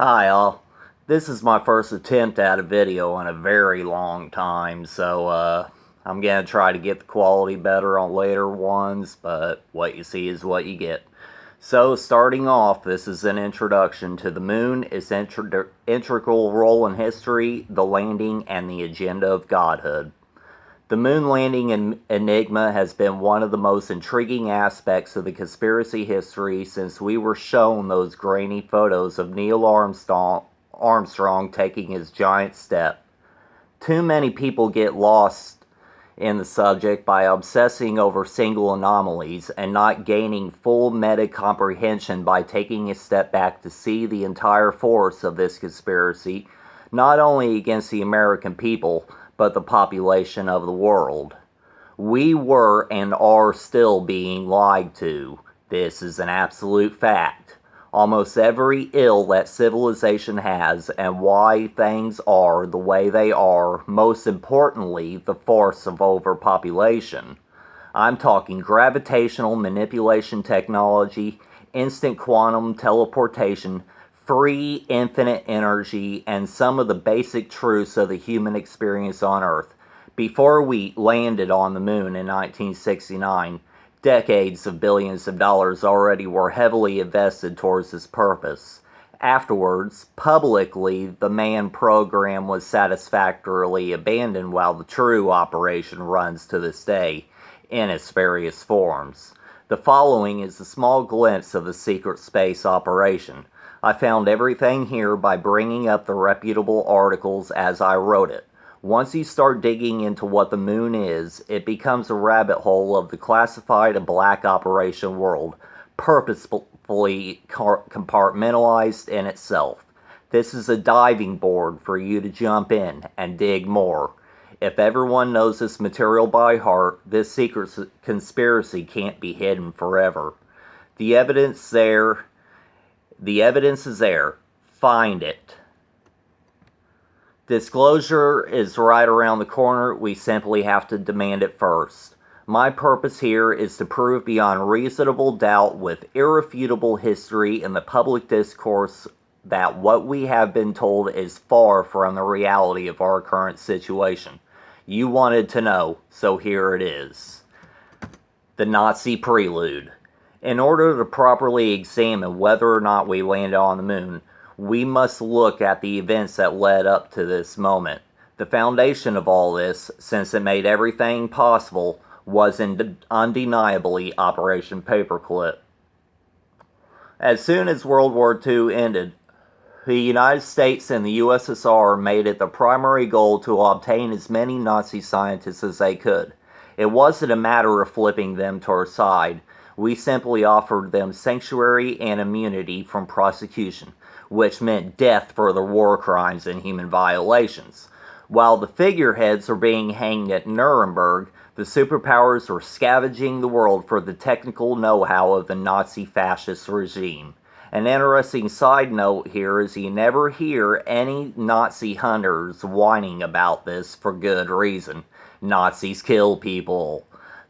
Hi all. This is my first attempt at a video in a very long time, so I'm gonna try to get the quality better on later ones, but what you see is what you get. So starting off, this is an introduction to the moon, its integral role in history, the landing, and the agenda of godhood. The moon landing enigma has been one of the most intriguing aspects of the conspiracy history since we were shown those grainy photos of Neil Armstrong taking his giant step. Too many people get lost in the subject by obsessing over single anomalies and not gaining full meta comprehension by taking a step back to see the entire force of this conspiracy, not only against the American people, but the population of the world. We were and are still being lied to. This is an absolute fact. Almost every ill that civilization has and why things are the way they are, most importantly, the force of overpopulation. I'm talking gravitational manipulation technology, instant quantum teleportation, free infinite energy, and some of the basic truths of the human experience on Earth. Before we landed on the moon in 1969, decades of billions of dollars already were heavily invested towards this purpose. Afterwards, publicly, the manned program was satisfactorily abandoned while the true operation runs to this day in its various forms. The following is a small glimpse of the secret space operation. I found everything here by bringing up the reputable articles as I wrote it. Once you start digging into what the moon is, it becomes a rabbit hole of the classified black operation world, purposefully compartmentalized in itself. This is a diving board for you to jump in and dig more. If everyone knows this material by heart, this secret conspiracy can't be hidden forever. The evidence is there. Find it. Disclosure is right around the corner. We simply have to demand it first. My purpose here is to prove beyond reasonable doubt with irrefutable history in the public discourse that what we have been told is far from the reality of our current situation. You wanted to know, so here it is. The Nazi Prelude. In order to properly examine whether or not we landed on the moon, we must look at the events that led up to this moment. The foundation of all this, since it made everything possible, was undeniably Operation Paperclip. As soon as World War II ended, the United States and the USSR made it the primary goal to obtain as many Nazi scientists as they could. It wasn't a matter of flipping them to our side. We simply offered them sanctuary and immunity from prosecution, which meant death for their war crimes and human violations. While the figureheads were being hanged at Nuremberg, the superpowers were scavenging the world for the technical know-how of the Nazi fascist regime. An interesting side note here is you never hear any Nazi hunters whining about this for good reason. Nazis kill people.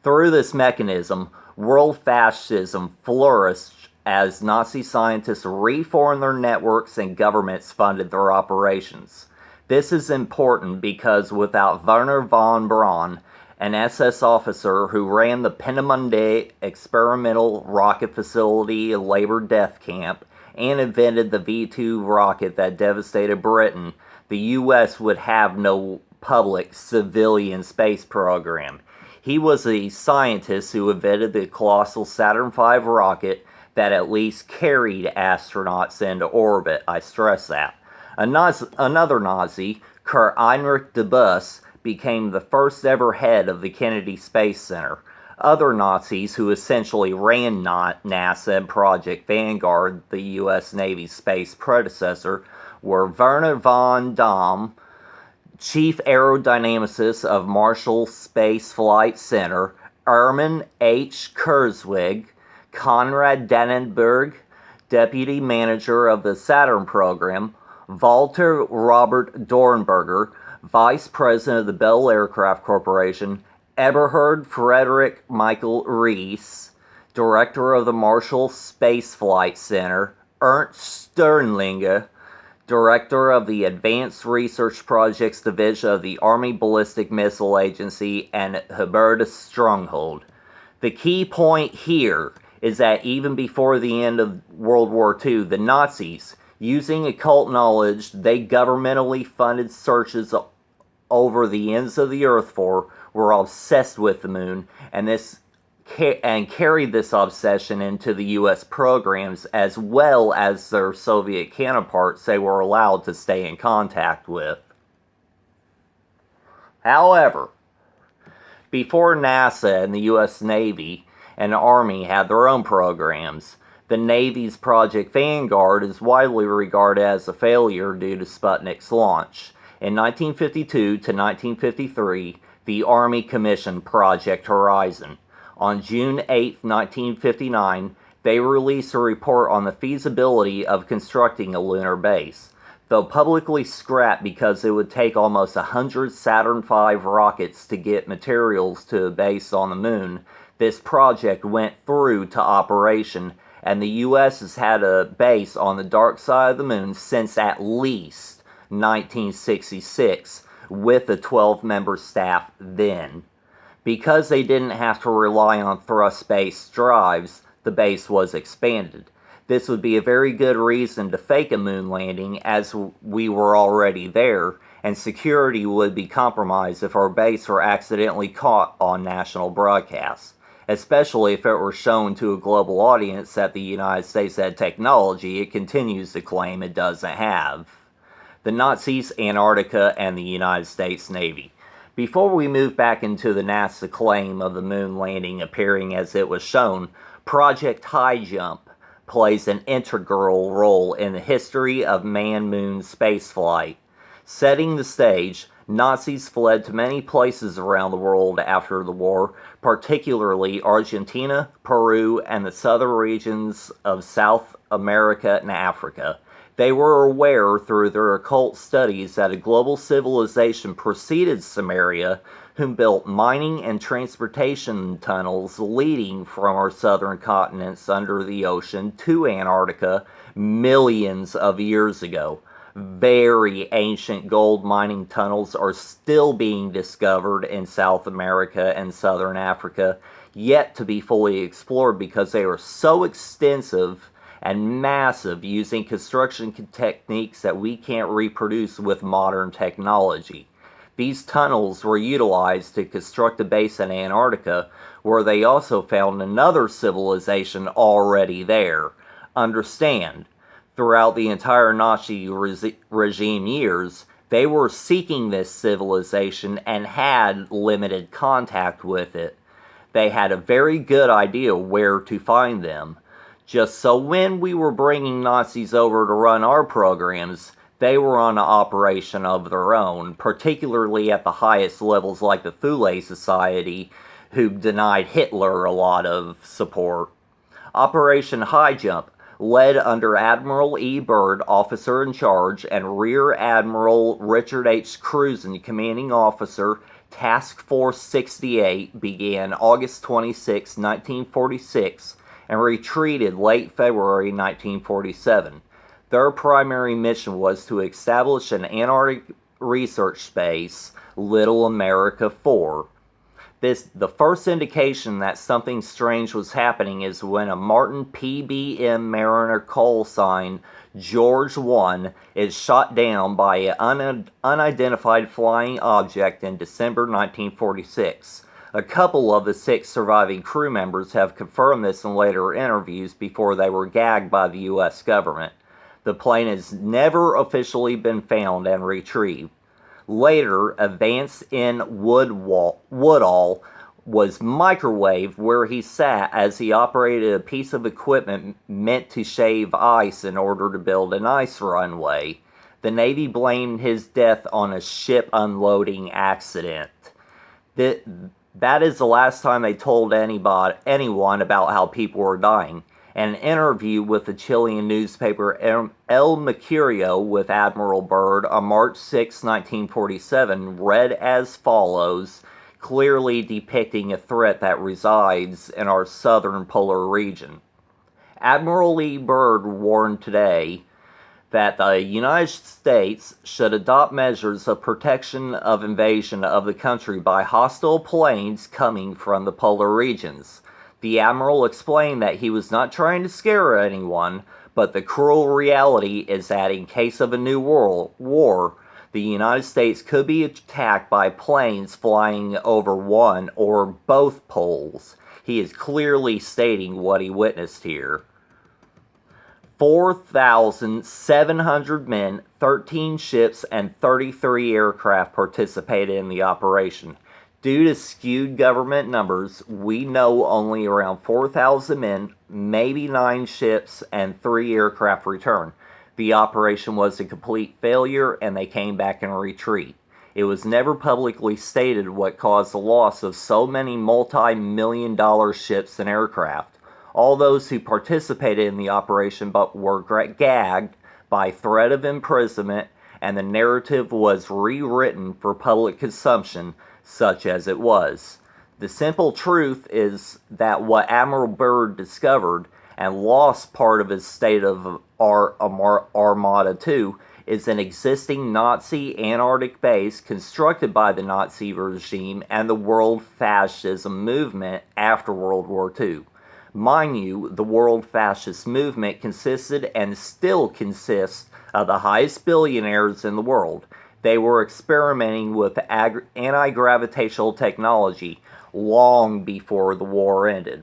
Through this mechanism, world fascism flourished as Nazi scientists reformed their networks and governments funded their operations. This is important because without Wernher von Braun, an SS officer who ran the Peenemünde experimental rocket facility and labor death camp and invented the V-2 rocket that devastated Britain, the US would have no public civilian space program. He was a scientist who invented the colossal Saturn V rocket that at least carried astronauts into orbit. I stress that. Another Nazi, Kurt Heinrich Debus, became the first ever head of the Kennedy Space Center. Other Nazis who essentially ran NASA and Project Vanguard, the U.S. Navy's space predecessor, were Wernher von Daum, Chief Aerodynamicist of Marshall Space Flight Center, Hermann H. Kurzweg, Konrad Dannenberg, Deputy Manager of the Saturn Program, Walter Robert Dornberger, Vice President of the Bell Aircraft Corporation, Eberhard Frederick Michael Rees, Director of the Marshall Space Flight Center, Ernst Sternlinger, Director of the Advanced Research Projects Division of the Army Ballistic Missile Agency, and Hubertus Stronghold. The key point here is that even before the end of World War II, the Nazis, using occult knowledge they governmentally funded searches over the ends of the earth for, were obsessed with the moon, and carried this obsession into the U.S. programs as well as their Soviet counterparts they were allowed to stay in contact with. However, before NASA and the U.S. Navy and Army had their own programs, the Navy's Project Vanguard is widely regarded as a failure due to Sputnik's launch. In 1952 to 1953, the Army commissioned Project Horizon. On June 8, 1959, they released a report on the feasibility of constructing a lunar base. Though publicly scrapped because it would take almost 100 Saturn V rockets to get materials to a base on the moon, this project went through to operation, and the U.S. has had a base on the dark side of the moon since at least 1966, with a 12-member staff then. Because they didn't have to rely on thrust-based drives, the base was expanded. This would be a very good reason to fake a moon landing, as we were already there, and security would be compromised if our base were accidentally caught on national broadcasts, especially if it were shown to a global audience that the United States had technology it continues to claim it doesn't have. The Nazis, Antarctica, and the United States Navy. Before we move back into the NASA claim of the moon landing appearing as it was shown, Project High Jump plays an integral role in the history of man-moon spaceflight. Setting the stage, Nazis fled to many places around the world after the war, particularly Argentina, Peru, and the southern regions of South America and Africa. They were aware through their occult studies that a global civilization preceded Sumeria, who built mining and transportation tunnels leading from our southern continents under the ocean to Antarctica millions of years ago. Very ancient gold mining tunnels are still being discovered in South America and Southern Africa, yet to be fully explored because they are so extensive and massive, using construction techniques that we can't reproduce with modern technology. These tunnels were utilized to construct a base in Antarctica, where they also found another civilization already there. Understand, throughout the entire Nazi regime years, they were seeking this civilization and had limited contact with it. They had a very good idea where to find them. Just so when we were bringing Nazis over to run our programs, they were on an operation of their own, particularly at the highest levels like the Thule Society, who denied Hitler a lot of support. Operation High Jump, led under Admiral E. Byrd, officer in charge, and Rear Admiral Richard H. Cruzen, commanding officer, Task Force 68, began August 26, 1946, and retreated late February 1947. Their primary mission was to establish an Antarctic research base, Little America 4. The first indication that something strange was happening is when a Martin PBM Mariner call sign George 1 is shot down by an unidentified flying object in December 1946. A couple of the 6 surviving crew members have confirmed this in later interviews before they were gagged by the U.S. government. The plane has never officially been found and retrieved. Later, Vance N. Woodall was microwaved where he sat as he operated a piece of equipment meant to shave ice in order to build an ice runway. The Navy blamed his death on a ship unloading accident. That is the last time they told anyone about how people were dying. An interview with the Chilean newspaper El Mercurio with Admiral Byrd on March 6, 1947, read as follows, clearly depicting a threat that resides in our southern polar region. Admiral E. Byrd warned today that the United States should adopt measures of protection of invasion of the country by hostile planes coming from the polar regions. The admiral explained that he was not trying to scare anyone, but the cruel reality is that in case of a new world war, the United States could be attacked by planes flying over one or both poles. He is clearly stating what he witnessed here. 4,700 men, 13 ships, and 33 aircraft participated in the operation. Due to skewed government numbers, we know only around 4,000 men, maybe 9 ships, and 3 aircraft returned. The operation was a complete failure and they came back in retreat. It was never publicly stated what caused the loss of so many multi-million-dollar ships and aircraft. All those who participated in the operation but were gagged by threat of imprisonment, and the narrative was rewritten for public consumption, such as it was. The simple truth is that what Admiral Byrd discovered and lost part of his State of Armada to is an existing Nazi Antarctic base constructed by the Nazi regime and the world fascism movement after World War II. Mind you, the world fascist movement consisted and still consists of the highest billionaires in the world. They were experimenting with anti-gravitational technology long before the war ended.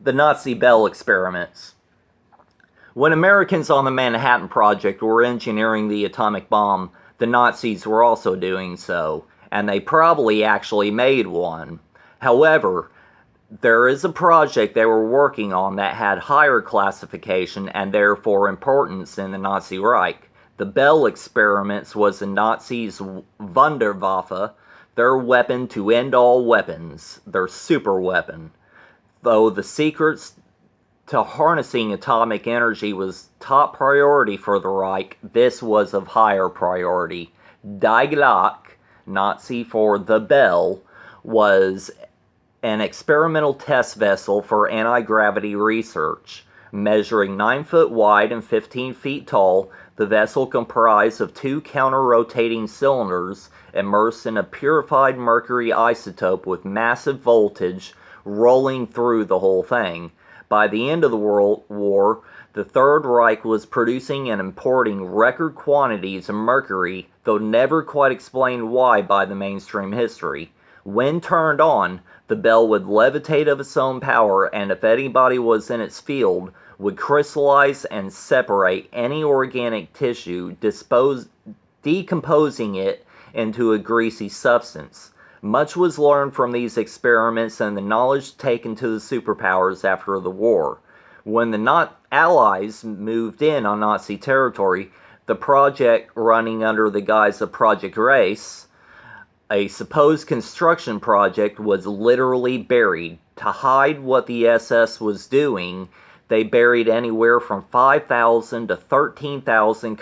The Nazi Bell experiments. When Americans on the Manhattan Project were engineering the atomic bomb, the Nazis were also doing so, and they probably actually made one. However, there is a project they were working on that had higher classification and therefore importance in the Nazi Reich. The Bell experiments was the Nazis' Wunderwaffe, their weapon to end all weapons, their super weapon. Though the secrets to harnessing atomic energy was top priority for the Reich, this was of higher priority. Die Glocke, Nazi for the Bell, was an experimental test vessel for anti-gravity research. Measuring 9 foot wide and 15 feet tall, the vessel comprised of 2 counter-rotating cylinders immersed in a purified mercury isotope with massive voltage rolling through the whole thing. By the end of the World War, the Third Reich was producing and importing record quantities of mercury, though never quite explained why by the mainstream history. When turned on, the Bell would levitate of its own power, and if anybody was in its field, would crystallize and separate any organic tissue, decomposing it into a greasy substance. Much was learned from these experiments and the knowledge taken to the superpowers after the war. When the Allies moved in on Nazi territory, the project running under the guise of Project Race, a supposed construction project, was literally buried. To hide what the SS was doing, they buried anywhere from 5,000 to 13,000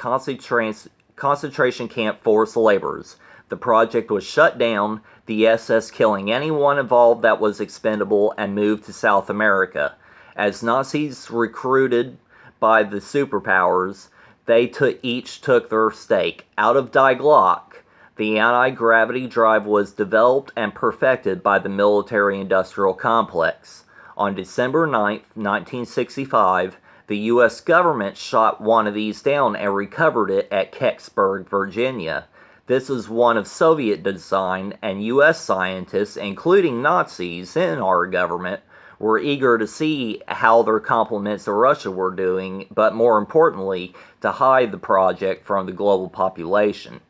concentration camp forced laborers. The project was shut down, the SS killing anyone involved that was expendable, and moved to South America. As Nazis recruited by the superpowers, they each took their stake. Out of Die Glocke, the anti-gravity drive was developed and perfected by the military-industrial complex. On December 9, 1965, the U.S. government shot one of these down and recovered it at Kecksburg, Virginia. This was one of Soviet design, and U.S. scientists, including Nazis in our government, were eager to see how their compliments of Russia were doing, but more importantly, to hide the project from the global population.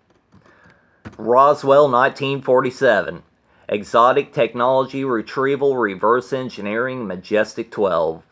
Roswell, 1947. Exotic Technology Retrieval Reverse Engineering Majestic 12.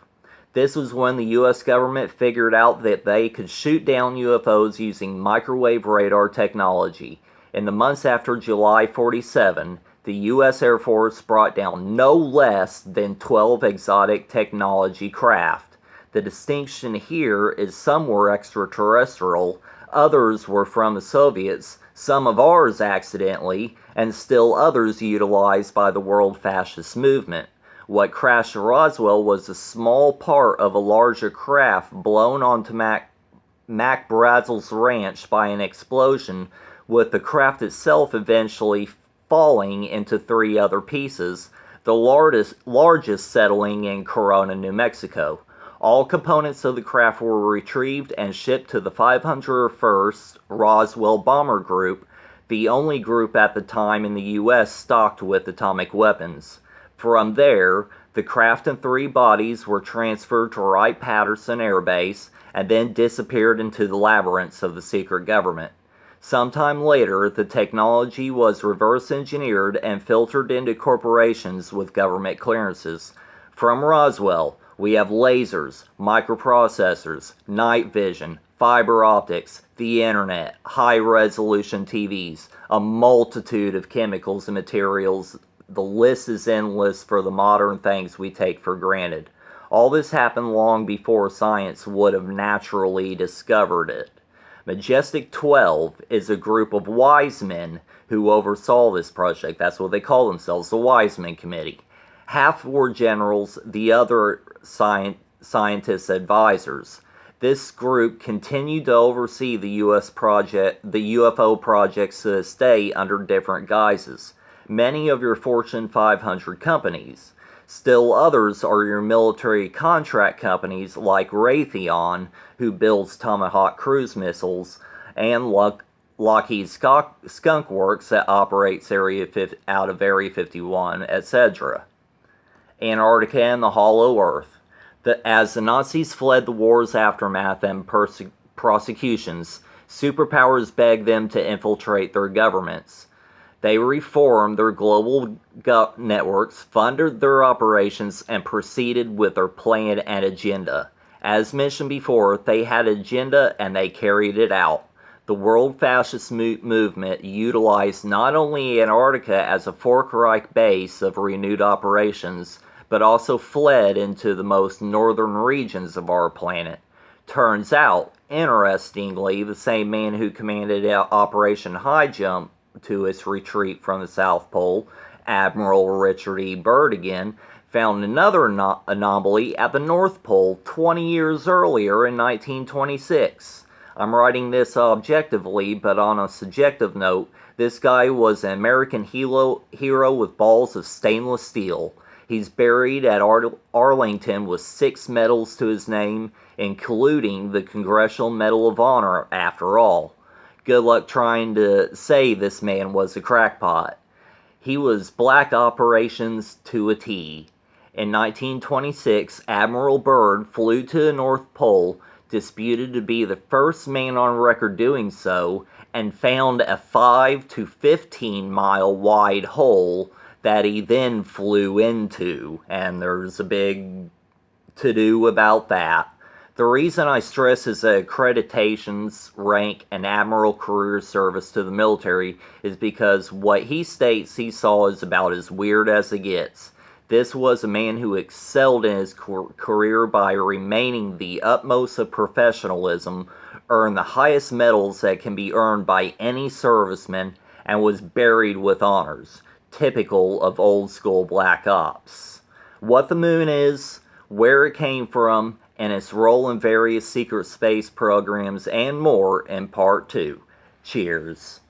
This was when the U.S. government figured out that they could shoot down UFOs using microwave radar technology. In the months after July 47, the U.S. Air Force brought down no less than 12 exotic technology craft. The distinction here is some were extraterrestrial, others were from the Soviets, some of ours accidentally, and still others utilized by the world fascist movement. What crashed at Roswell was a small part of a larger craft blown onto Mac Brazel's ranch by an explosion, with the craft itself eventually falling into 3 other pieces, the largest settling in Corona, New Mexico. All components of the craft were retrieved and shipped to the 501st Roswell Bomber Group, the only group at the time in the U.S. stocked with atomic weapons. From there, the craft and 3 bodies were transferred to Wright-Patterson Air Base and then disappeared into the labyrinths of the secret government. Sometime later, the technology was reverse engineered and filtered into corporations with government clearances. From Roswell, we have lasers, microprocessors, night vision, fiber optics, the internet, high-resolution TVs, a multitude of chemicals and materials. The list is endless for the modern things we take for granted. All this happened long before science would have naturally discovered it. Majestic 12 is a group of wise men who oversaw this project. That's what they call themselves, the Wiseman Committee. Half were generals, the other scientists advisors. This group continued to oversee the UFO projects to this day under different guises. Many of your Fortune 500 companies. Still others are your military contract companies like Raytheon, who builds Tomahawk cruise missiles, and Lockheed Skunk Works that operates out of Area 51, etc. Antarctica and the Hollow Earth. As the Nazis fled the war's aftermath and prosecutions, superpowers begged them to infiltrate their governments. They reformed their global networks, funded their operations, and proceeded with their plan and agenda. As mentioned before, they had an agenda and they carried it out. The World Fascist Movement utilized not only Antarctica as a Fourth Reich base of renewed operations, but also fled into the most northern regions of our planet. Turns out, interestingly, the same man who commanded Operation High Jump to its retreat from the South Pole, Admiral Richard E. Byrd again, found another anomaly at the North Pole 20 years earlier in 1926. I'm writing this objectively, but on a subjective note, this guy was an American hero with balls of stainless steel. He's buried at Arlington with 6 medals to his name, including the Congressional Medal of Honor, after all. Good luck trying to say this man was a crackpot. He was black operations to a T. In 1926, Admiral Byrd flew to the North Pole, disputed to be the first man on record doing so, and found a 5 to 15 mile wide hole that he then flew into, and there's a big to-do about that. The reason I stress his accreditations, rank, and admiral career service to the military is because what he states he saw is about as weird as it gets. This was a man who excelled in his career by remaining the utmost of professionalism, earned the highest medals that can be earned by any serviceman, and was buried with honors, typical of old school black ops. What the moon is, where it came from, and its role in various secret space programs and more in Part 2. Cheers.